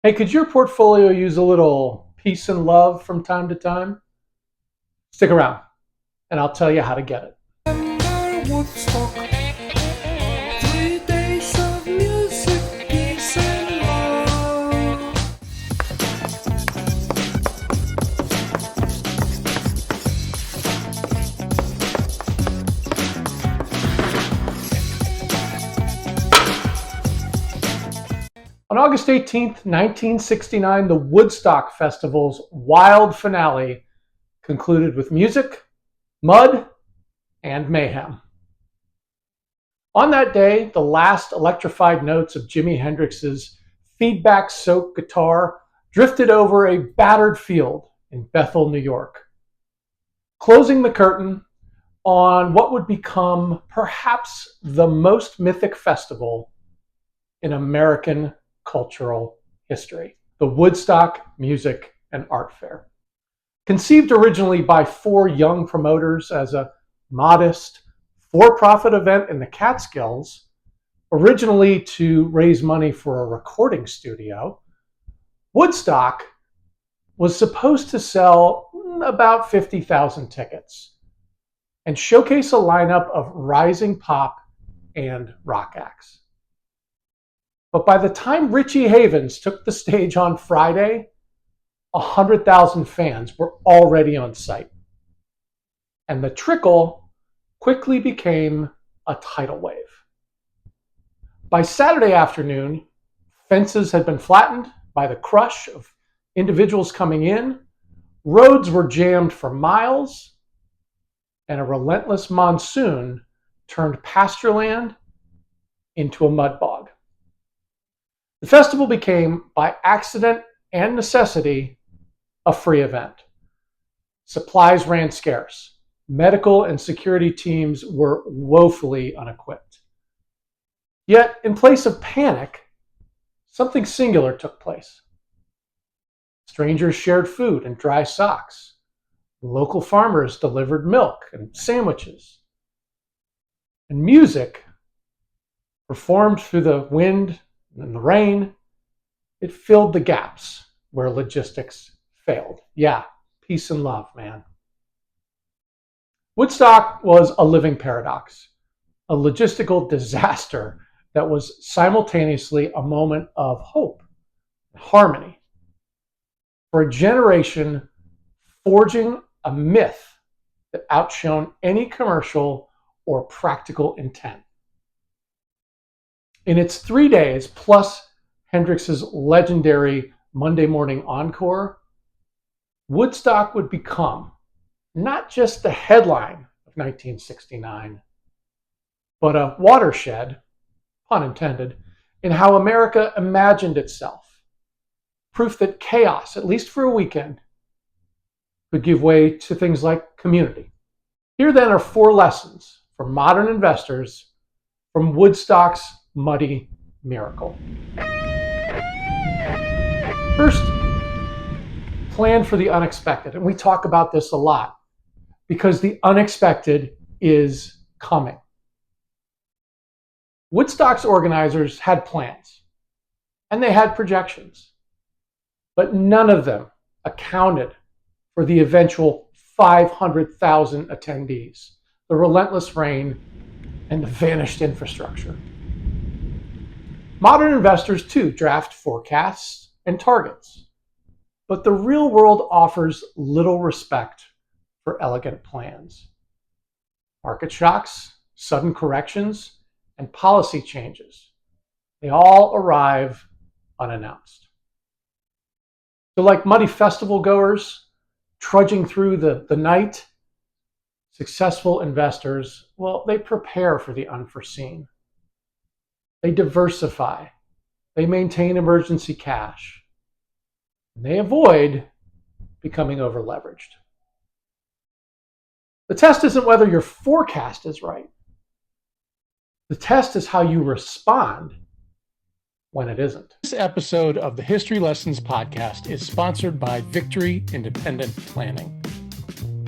Hey, could your portfolio use a little peace and love from time to time? Stick around and I'll tell you how to get it. Woodstock, 3 days of music, peace and love. On August 18th, 1969, the Woodstock Festival's wild finale concluded with music, mud, and mayhem. On that day, the last electrified notes of Jimi Hendrix's feedback-soaked guitar drifted over a battered field in Bethel, New York, closing the curtain on what would become perhaps the most mythic festival in American cultural history, the Woodstock Music and Art Fair. Conceived originally by four young promoters as a modest, for-profit event in the Catskills, originally to raise money for a recording studio, Woodstock was supposed to sell about 50,000 tickets and showcase a lineup of rising pop and rock acts. But by the time Richie Havens took the stage on Friday, 100,000 fans were already on site. And the trickle quickly became a tidal wave. By Saturday afternoon, fences had been flattened by the crush of individuals coming in, roads were jammed for miles, and a relentless monsoon turned pasture land into a mud bog. The festival became, by accident and necessity, a free event. Supplies ran scarce. Medical and security teams were woefully unequipped. Yet, in place of panic, something singular took place. Strangers shared food and dry socks. Local farmers delivered milk and sandwiches. And music, performed through the wind and the rain, it filled the gaps where logistics failed. Yeah, peace and love, man. Woodstock was a living paradox, a logistical disaster that was simultaneously a moment of hope and harmony for a generation forging a myth that outshone any commercial or practical intent. In its 3 days, plus Hendrix's legendary Monday morning encore, Woodstock would become not just the headline of 1969, but a watershed, pun intended, in how America imagined itself. Proof that chaos, at least for a weekend, could give way to things like community. Here then are 4 lessons for modern investors from Woodstock's muddy miracle. First, plan for the unexpected. And we talk about this a lot because the unexpected is coming. Woodstock's organizers had plans and they had projections, but none of them accounted for the eventual 500,000 attendees, the relentless rain, and the vanished infrastructure. Modern investors, too, draft forecasts and targets, but the real world offers little respect for elegant plans. Market shocks, sudden corrections, and policy changes, they all arrive unannounced. So like muddy festival goers trudging through the night, successful investors, well, they prepare for the unforeseen. They diversify. They maintain emergency cash. And they avoid becoming over-leveraged. The test isn't whether your forecast is right. The test is how you respond when it isn't. This episode of the History Lessons podcast is sponsored by Victory Independent Planning.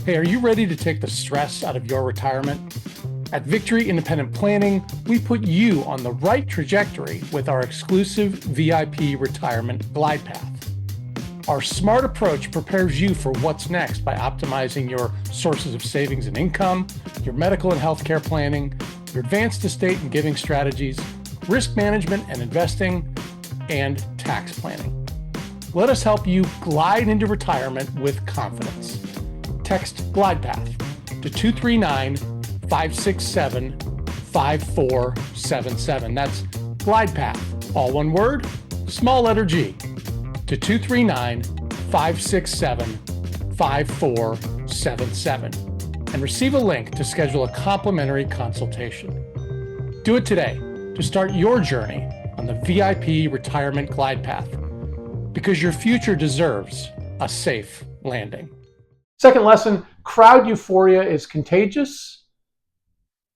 Hey, are you ready to take the stress out of your retirement? At Victory Independent Planning, we put you on the right trajectory with our exclusive VIP retirement glide path. Our smart approach prepares you for what's next by optimizing your sources of savings and income, your medical and healthcare planning, your advanced estate and giving strategies, risk management and investing, and tax planning. Let us help you glide into retirement with confidence. Text Glide Path to 239-567-5477. That's Glide Path, all one word, small letter G, to 239-567-5477 and receive a link to schedule a complimentary consultation. Do it today to start your journey on the VIP retirement glide path, because your future deserves a safe landing. Second lesson, crowd euphoria is contagious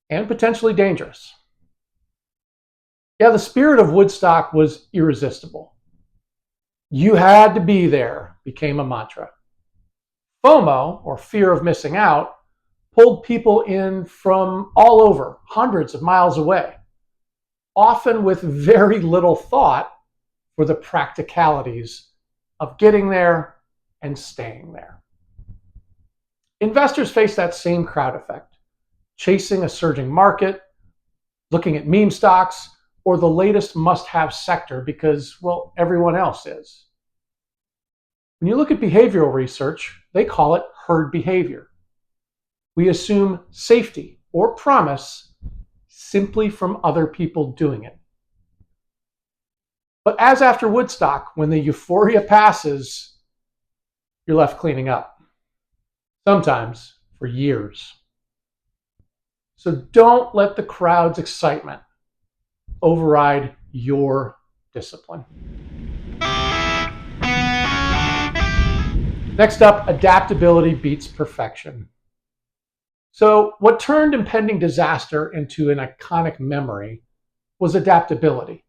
and potentially dangerous. Yeah, the spirit of Woodstock was irresistible. You had to be there became a mantra. FOMO, or fear of missing out, pulled people in from all over, hundreds of miles away, often with very little thought for the practicalities of getting there and staying there. Investors face that same crowd effect, chasing a surging market, looking at meme stocks, or the latest must-have sector because, well, everyone else is. When you look at behavioral research, they call it herd behavior. We assume safety or promise simply from other people doing it. But as after Woodstock, when the euphoria passes, you're left cleaning up, sometimes for years. So don't let the crowd's excitement override your discipline. Next up, adaptability beats perfection. So what turned impending disaster into an iconic memory was adaptability.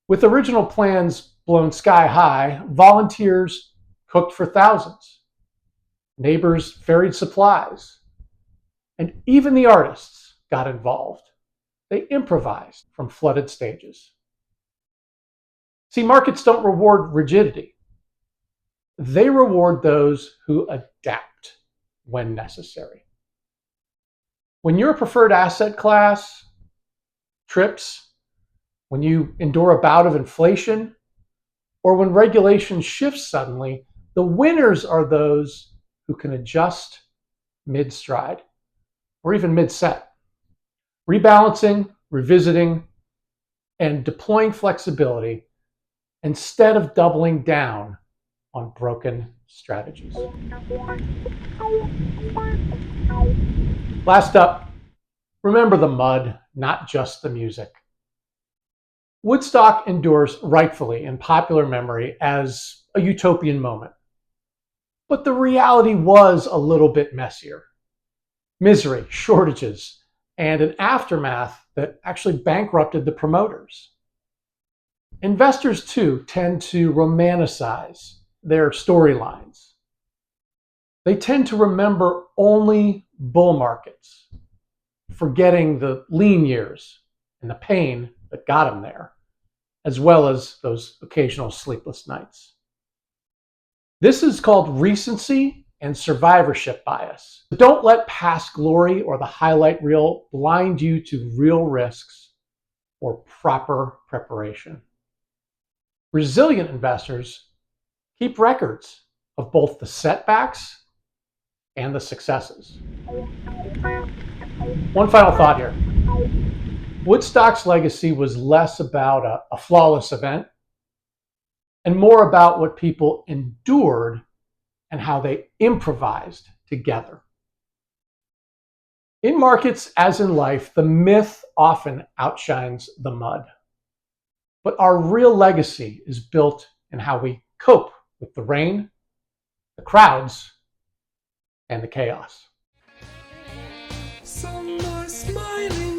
With original plans blown sky high, volunteers cooked for thousands. Neighbors ferried supplies. And even the artists got involved. They improvised from flooded stages. See, markets don't reward rigidity. They reward those who adapt when necessary. When your preferred asset class trips, when you endure a bout of inflation, or when regulation shifts suddenly, the winners are those who can adjust mid-stride or even mid-set, rebalancing, revisiting, and deploying flexibility instead of doubling down on broken strategies. Last up, remember the mud, not just the music. Woodstock endures rightfully in popular memory as a utopian moment. But the reality was a little bit messier. Misery, shortages, and an aftermath that actually bankrupted the promoters. Investors, too, tend to romanticize their storylines. They tend to remember only bull markets, forgetting the lean years and the pain that got them there, as well as those occasional sleepless nights. This is called recency and survivorship bias. Don't let past glory or the highlight reel blind you to real risks or proper preparation. Resilient investors keep records of both the setbacks and the successes. One final thought here. Woodstock's legacy was less about a flawless event and more about what people endured and how they improvised together. In markets, as in life, the myth often outshines the mud. But our real legacy is built in how we cope with the rain, the crowds, and the chaos. Some are smiling.